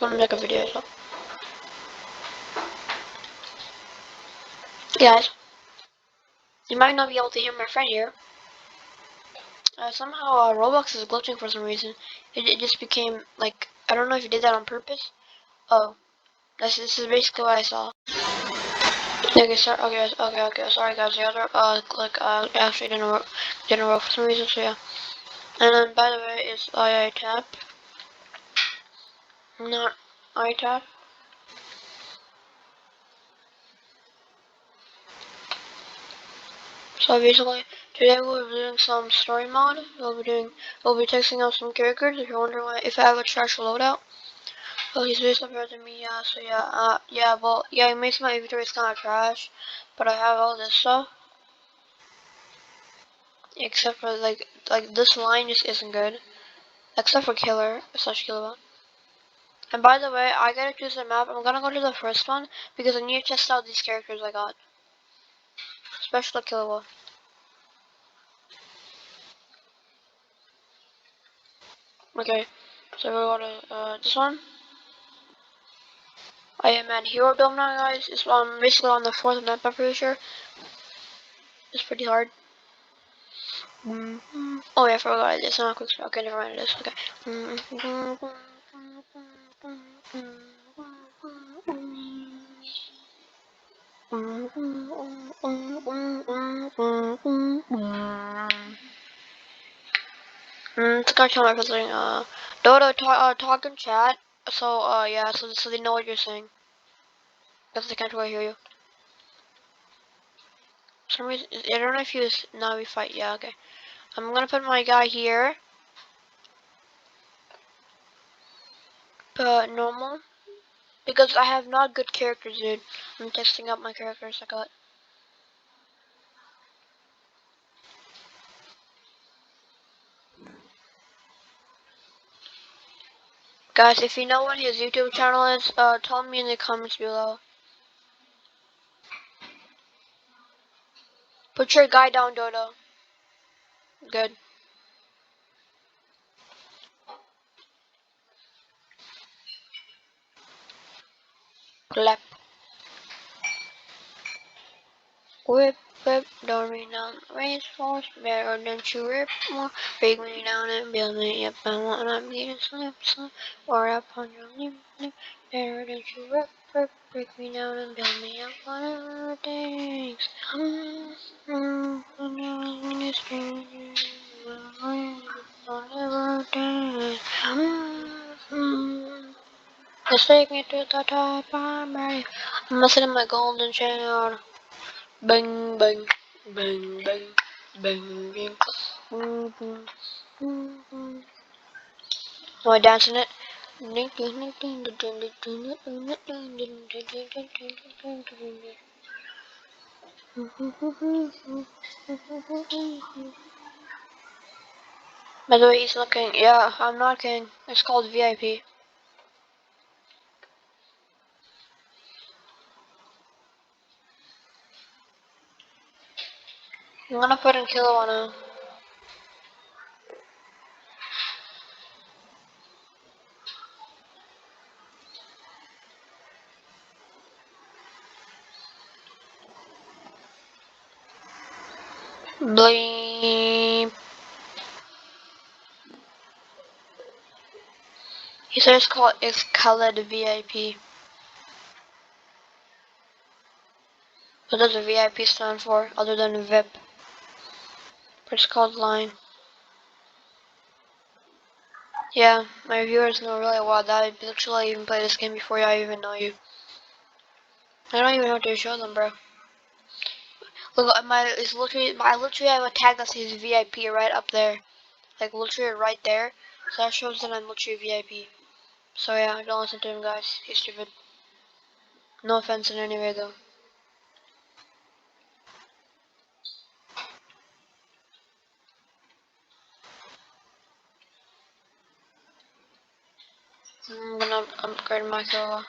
gonna make a video. So, guys, you might not be able to hear my friend here. Somehow Roblox is glitching for some reason. It just became like, I don't know if you did that on purpose. Oh, this is basically what I saw. Okay, sorry. Okay. Sorry, guys. The other actually didn't work for some reason. So yeah. And then by the way, it's II tab, not I tab. So basically, today we'll be doing some story mode. We'll be testing out some characters. If you're wondering why, if I have a trash loadout. Well, he's way better than me, yeah. So yeah, well, yeah, it makes my inventory kind of trash, but I have all this stuff. Except for like this line just isn't good. Except for Killer slash Killabot. And by the way, I gotta choose a map. I'm gonna go to the first one because I need to test out these characters I got. Especially Killabot. Okay, so we'll go to this one. I am at Hero Dome now, guys. It's basically on the fourth map, I'm pretty sure. It's pretty hard. Oh yeah, I forgot it's not a quick start. Okay, never mind, it is. Okay. It's gonna tell my friends saying, Dodo, talk in chat. So, yeah, so they know what you're saying. Because they can't really hear you. For some reason, I don't know if you now we fight. Yeah, okay. I'm gonna put my guy here. But normal. Because I have not good characters, dude. I'm testing out my characters I got. Guys, if you know what his YouTube channel is, tell me in the comments below. Put your guy down, Dodo. Good. Clap. Whip, don't rain down the racehorse. Better don't you rip more. Break me down and build me up. I wanna be a slip, or up on your lip. Better don't you rip. Break me down and build me up. Whatever it takes. Whatever it takes. Just take me to the top, I'm ready. I'm messing in my golden channel. Bang, bang, bang, bang, bang, bang. Oh, I dancing it. By the way, he's looking. Yeah, I'm not kidding. It's called VIP. I'm gonna put in Kilo on him. Bleep. He said it's colored VIP. What does a VIP stand for other than VIP? But it's called line. Yeah, my viewers know really well that I literally even played this game before I even know you. I don't even know what to show them, bro. Look, I literally have a tag that says VIP right up there. Like literally right there. So that shows that I'm literally VIP. So yeah, don't listen to him, guys. He's stupid. No offense in any way, though. I'm gonna upgrade my kill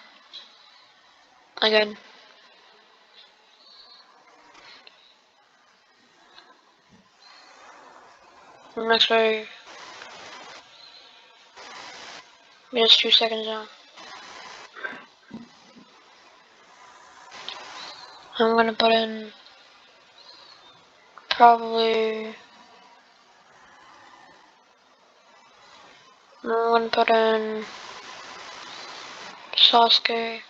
again. Next way. Just 2 seconds now. I'm gonna put in probably. I'm gonna put in Sasuke.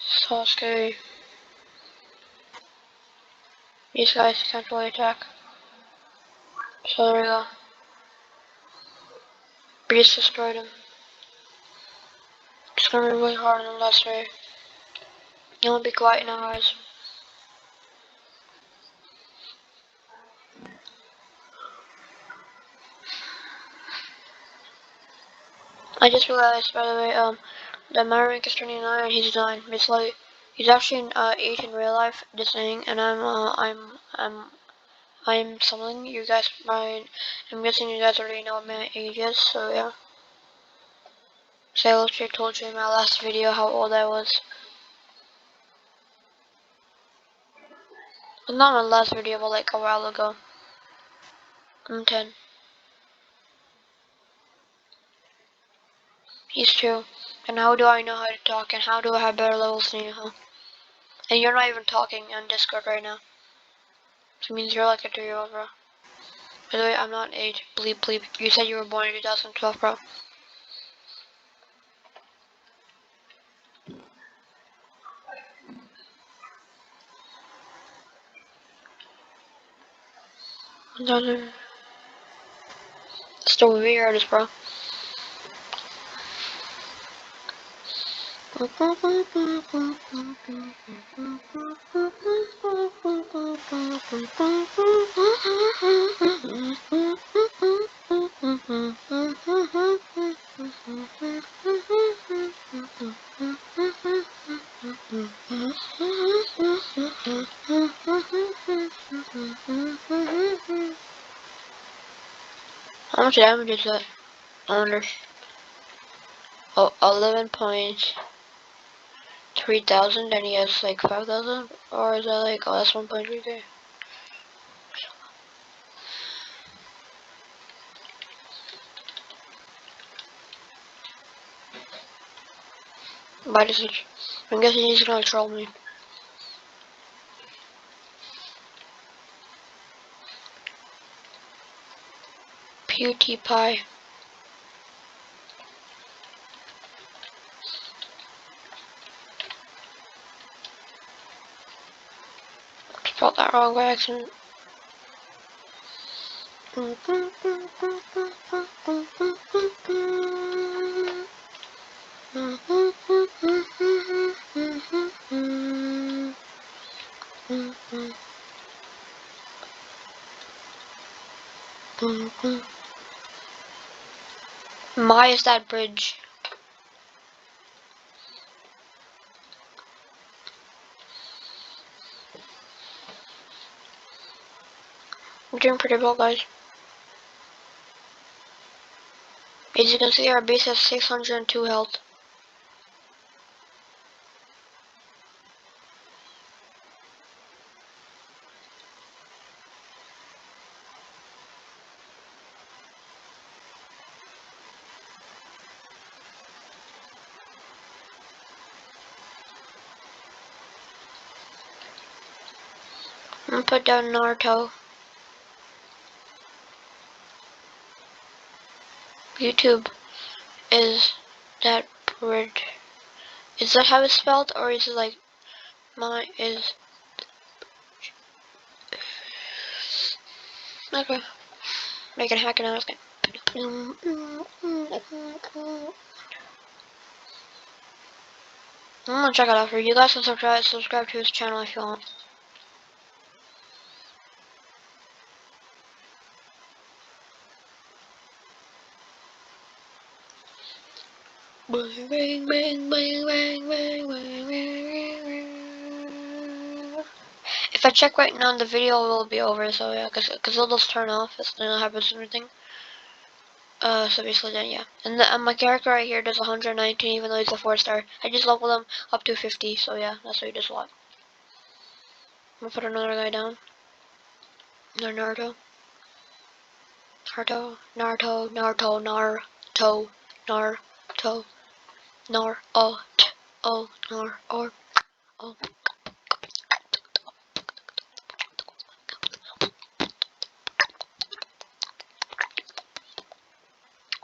Sasuke. These guys can't really attack. So there we go. Beast destroyed him. It's gonna be really hard on the last day. You wanna be quiet now, guys. I just realized, by the way, that my rank is 29 and he's 9. It's like, he's actually 8 in real life, just saying, and I'm something. You guys might, I'm guessing you guys already know what my age is, so yeah. So I literally told you in my last video how old I was. Well, not my last video, but like a while ago. I'm 10. He's 2. And how do I know how to talk, and how do I have better levels than you, huh? And you're not even talking on Discord right now. So it means you're like a 3-year-old, bro. By the way, I'm not 8. Bleep bleep. You said you were born in 2012, bro. Still weird, bro. How much damage is that? I wonder. Oh, 11.3,000, and he has like 5,000? Or is that like, oh, that's 1.3k? Why does it? I'm guessing he's gonna troll me. PewDiePie. Spelled that wrong by accident. My is that bridge. I'm doing pretty well, guys. As you can see, our base has 602 health. I'm gonna put down Naruto. YouTube is that bridge. Is that how it's spelled, or is it like my is? Okay, make it hack now. Okay. I'm gonna check it out for you guys. Can subscribe to his channel if you want. Bang bang bang bang bang bang bang. If I check right now, the video will be over. So yeah, cause it'll just turn off. That's not happens everything. So basically then yeah. And my character right here does 119, even though he's a 4-star. I just leveled him up to 50. So yeah, that's what he does a lot. I'm gonna put another guy down. Naruto. Naruto. Naruto. Naruto. Naruto. Naruto. Nar. Oh. Oh. Nar. Oh. Oh.